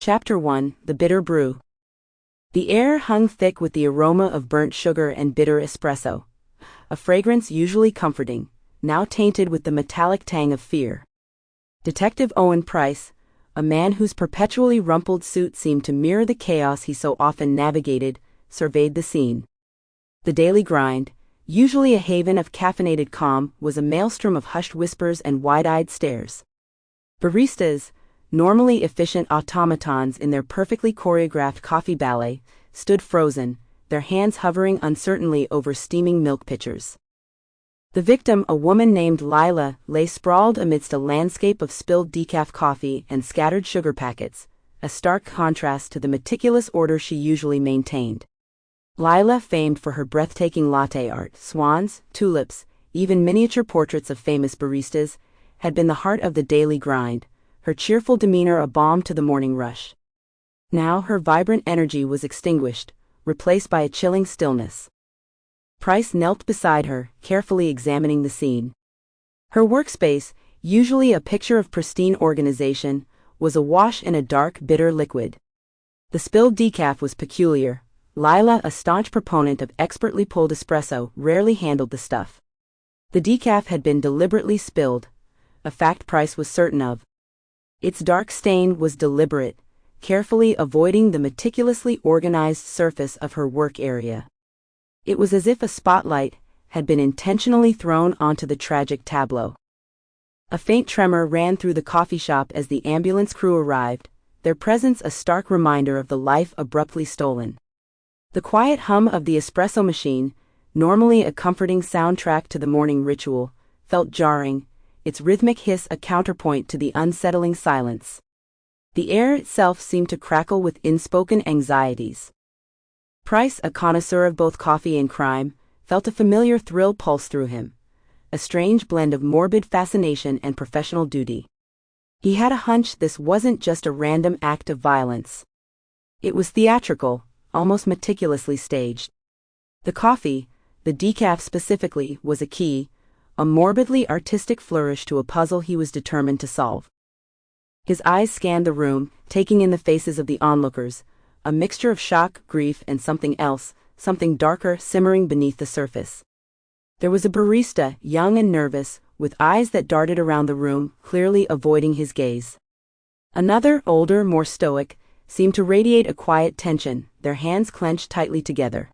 Chapter 1: The Bitter Brew. The air hung thick with the aroma of burnt sugar and bitter espresso, a fragrance usually comforting, now tainted with the metallic tang of fear. Detective Owen Pryce, a man whose perpetually rumpled suit seemed to mirror the chaos he so often navigated, surveyed the scene. The daily grind, usually a haven of caffeinated calm, was a maelstrom of hushed whispers and wide-eyed stares. Baristas, normally efficient automatons in their perfectly choreographed coffee ballet, stood frozen, their hands hovering uncertainly over steaming milk pitchers. The victim, a woman named Lila, lay sprawled amidst a landscape of spilled decaf coffee and scattered sugar packets, a stark contrast to the meticulous order she usually maintained. Lila, famed for her breathtaking latte art, swans, tulips, even miniature portraits of famous baristas, had been the heart of the daily grind, her cheerful demeanor a balm to the morning rush. Now her vibrant energy was extinguished, replaced by a chilling stillness. Pryce knelt beside her, carefully examining the scene. Her workspace, usually a picture of pristine organization, was awash in a dark, bitter liquid. The spilled decaf was peculiar. Lila, a staunch proponent of expertly pulled espresso, rarely handled the stuff. The decaf had been deliberately spilled, a fact Pryce was certain of. Its dark stain was deliberate, carefully avoiding the meticulously organized surface of her work area. It was as if a spotlight had been intentionally thrown onto the tragic tableau. A faint tremor ran through the coffee shop as the ambulance crew arrived, their presence a stark reminder of the life abruptly stolen. The quiet hum of the espresso machine, normally a comforting soundtrack to the morning ritual, felt jarring, its rhythmic hiss a counterpoint to the unsettling silence. The air itself seemed to crackle with unspoken anxieties. Pryce, a connoisseur of both coffee and crime, felt a familiar thrill pulse through him, a strange blend of morbid fascination and professional duty. He had a hunch this wasn't just a random act of violence. It was theatrical, almost meticulously staged. The coffee, the decaf specifically, was a key, a morbidly artistic flourish to a puzzle he was determined to solve. His eyes scanned the room, taking in the faces of the onlookers, a mixture of shock, grief, and something else, something darker simmering beneath the surface. There was a barista, young and nervous, with eyes that darted around the room, clearly avoiding his gaze. Another, older, more stoic, seemed to radiate a quiet tension, their hands clenched tightly together.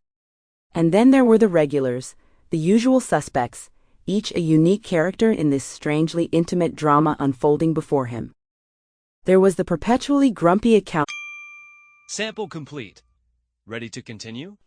And then there were the regulars, the usual suspects, each a unique character in this strangely intimate drama unfolding before him. There was the perpetually grumpy account. Sample complete. Ready to continue?